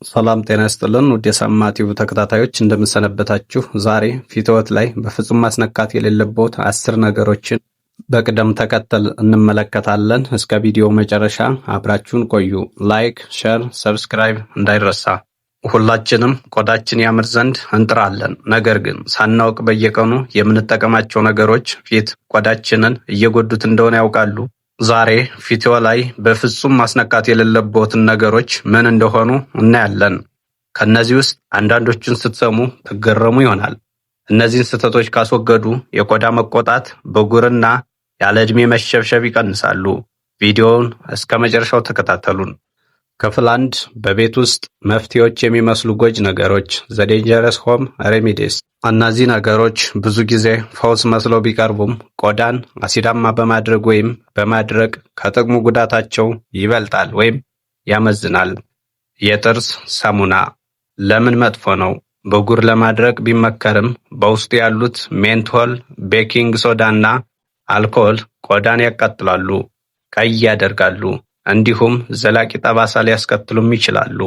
ሰላም ጤና ይስጥልን ውድ የሳማ ቲዩብ ተከታታዮች እንደምሰነበታችሁ። ዛሬ ፊትወት ላይ በፍጹም ማስነካት የሌለበት 10 ነገሮችን በቅደም ተከተል እንመለከታለን። እስከ ቪዲዮ መጨረሻ አብራችሁን ቆዩ። ላይክ፣ ሼር፣ ሰብስክራይብ እንዳይረሳ። ሁላችንም ቆዳችን ያምር ዘንድ እንጥራለን። ነገር ግን ሳናውቅ በየቀኑ የምንጠቀማቸው ነገሮች ፊት ቆዳችንን እየጎዱት እንደሆነ ያውቃሉ? ዛሬ ፊትዎ ላይ በፍጹም ማስነካት የሌለብዎትን ነገሮች ምን እንደሆኑ እናያለን። ከነዚህ ውስጥ አንዳንዶቹን ስትሰሙ ትገረሙ ይሆናል። እነዚህን ስህተቶች ካስወገዱ የቆዳ መቆጣት፣ ብጉርና ያለ ዕድሜ መሸብሸብ ይቀንሳሉ። ቪዲዮውን እስከ መጨረሻው ተከታተሉን። ክፍል 1 በቤት ውስጥ መፍትሄዎች የሚመስሉ ጎጂ ነገሮች ዘ ዴንጀረስ ሆም ሬሚዲስ። እነዚህ ነገሮች ብዙ ጊዜ ፈውስ መስለው ቢቀርቡም ቆዳን አሲዳማ በማድረግ ወይም በማድረቅ ከጥቅሙ ጉዳታቸው ይበልጣል ወይም ያመዝናል። የጥርስ ሳሙና ለምን መጥፎ ነው? ብጉር ለማድረቅ ቢመከርም በውስጡ ያሉት ሜንቶል፣ ቤኪንግ ሶዳና አልኮል ቆዳን ያቃጥላሉ፣ ቀይ ያደርጋሉ፣ እንዲሁም ዘላቂ ጠባሳ ሊያስከትሉም ይችላሉ።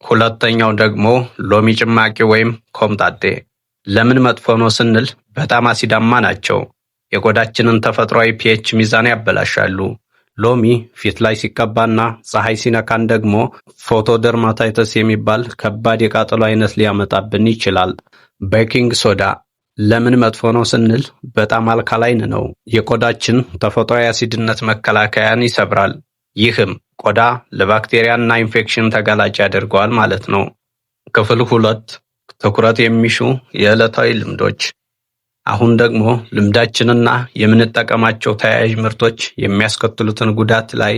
ሁለተኛው ደግሞ ሎሚ ጭማቂ ወይም ኮምጣጤ። ለምን መጥፎ ነው ስንል በጣም አሲዳማ ናቸው። የቆዳችንን ተፈጥሯዊ ፒኤች ሚዛን ያበላሻሉ። ሎሚ ፊት ላይ ሲቀባና ፀሐይ ሲነካን ደግሞ ፎቶደርማታይተስ የሚባል ከባድ የቃጠሎ አይነት ሊያመጣብን ይችላል። ቤኪንግ ሶዳ ለምን መጥፎ ነው ስንል በጣም አልካላይን ነው። የቆዳችን ተፈጥሯዊ አሲድነት መከላከያን ይሰብራል። ይህም ቆዳ ለባክቴሪያና ኢንፌክሽን ተጋላጭ ያደርገዋል ማለት ነው። ክፍል 2 ትኩረት የሚሹ የዕለታዊ ልምዶች። አሁን ደግሞ ልምዳችንና የምንጠቀማቸው ተያያዥ ምርቶች የሚያስከትሉትን ጉዳት ላይ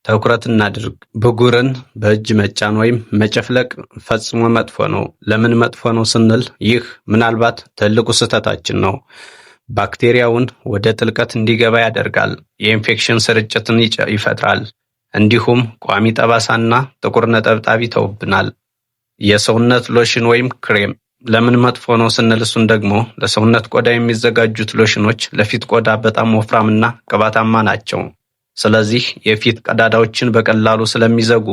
ትኩረት እናድርግ። ብጉርን በእጅ መጫን ወይም መጨፍለቅ ፈጽሞ መጥፎ ነው። ለምን መጥፎ ነው ስንል ይህ ምናልባት ትልቁ ስህተታችን ነው። ባክቴሪያውን ወደ ጥልቀት እንዲገባ ያደርጋል፣ የኢንፌክሽን ስርጭትን ይፈጥራል፣ እንዲሁም ቋሚ ጠባሳና ጥቁር ነጠብጣብ ይተውብናል። የሰውነት ሎሽን ወይም ክሬም ለምን መጥፎ ነው ስንል እሱን ደግሞ ለሰውነት ቆዳ የሚዘጋጁት ሎሽኖች ለፊት ቆዳ በጣም ወፍራምና ቅባታማ ናቸው። ስለዚህ የፊት ቀዳዳዎችን በቀላሉ ስለሚዘጉ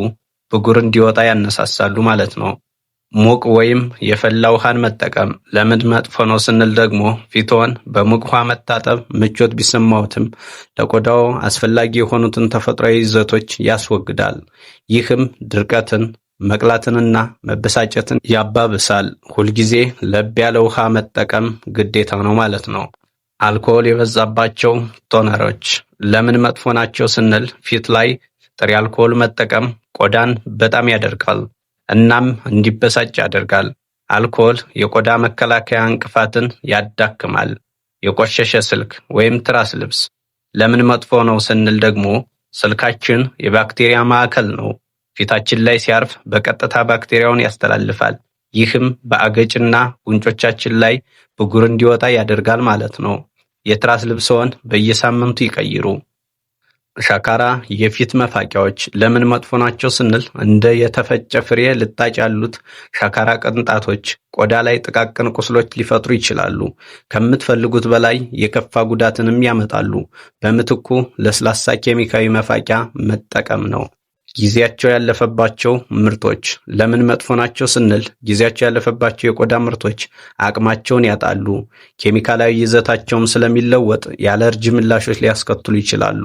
ብጉር እንዲወጣ ያነሳሳሉ ማለት ነው። ሙቅ ወይም የፈላ ውሃን መጠቀም ለምን መጥፎ ነው ስንል ደግሞ ፊትዎን በሙቅ ውሃ መታጠብ ምቾት ቢሰማዎትም ለቆዳው አስፈላጊ የሆኑትን ተፈጥሯዊ ይዘቶች ያስወግዳል። ይህም ድርቀትን፣ መቅላትንና መበሳጨትን ያባብሳል። ሁልጊዜ ለብ ያለ ውሃ መጠቀም ግዴታ ነው ማለት ነው። አልኮል የበዛባቸው ቶነሮች ለምን መጥፎ ናቸው ስንል ፊት ላይ ጥሬ አልኮል መጠቀም ቆዳን በጣም ያደርቃል እናም እንዲበሳጭ ያደርጋል። አልኮል የቆዳ መከላከያ እንቅፋትን ያዳክማል። የቆሸሸ ስልክ ወይም ትራስ ልብስ ለምን መጥፎ ነው ስንል ደግሞ ስልካችን የባክቴሪያ ማዕከል ነው። ፊታችን ላይ ሲያርፍ በቀጥታ ባክቴሪያውን ያስተላልፋል። ይህም በአገጭና ጉንጮቻችን ላይ ብጉር እንዲወጣ ያደርጋል ማለት ነው። የትራስ ልብስዎን በየሳምንቱ ይቀይሩ። ሻካራ የፊት መፋቂያዎች ለምን መጥፎ ናቸው ስንል እንደ የተፈጨ ፍሬ ልጣጭ ያሉት ሻካራ ቅንጣቶች ቆዳ ላይ ጥቃቅን ቁስሎች ሊፈጥሩ ይችላሉ። ከምትፈልጉት በላይ የከፋ ጉዳትንም ያመጣሉ። በምትኩ ለስላሳ ኬሚካዊ መፋቂያ መጠቀም ነው። ጊዜያቸው ያለፈባቸው ምርቶች ለምን መጥፎ ናቸው ስንል ጊዜያቸው ያለፈባቸው የቆዳ ምርቶች አቅማቸውን ያጣሉ። ኬሚካላዊ ይዘታቸውም ስለሚለወጥ የአለርጂ ምላሾች ሊያስከትሉ ይችላሉ።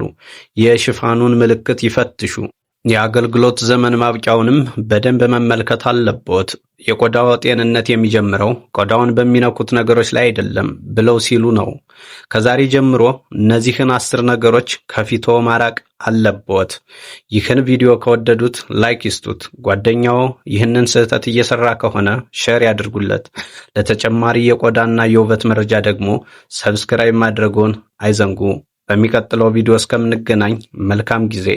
የሽፋኑን ምልክት ይፈትሹ። የአገልግሎት ዘመን ማብቂያውንም በደንብ መመልከት አለብዎት። የቆዳው ጤንነት የሚጀምረው ቆዳውን በሚነኩት ነገሮች ላይ አይደለም ብለው ሲሉ ነው። ከዛሬ ጀምሮ እነዚህን 10 ነገሮች ከፊትዎ ማራቅ አለብዎት። ይህን ቪዲዮ ከወደዱት ላይክ ይስጡት። ጓደኛዎ ይህንን ስህተት እየሰራ ከሆነ ሼር ያድርጉለት። ለተጨማሪ የቆዳና የውበት መረጃ ደግሞ ሰብስክራይብ ማድረግዎን አይዘንጉ። በሚቀጥለው ቪዲዮ እስከምንገናኝ መልካም ጊዜ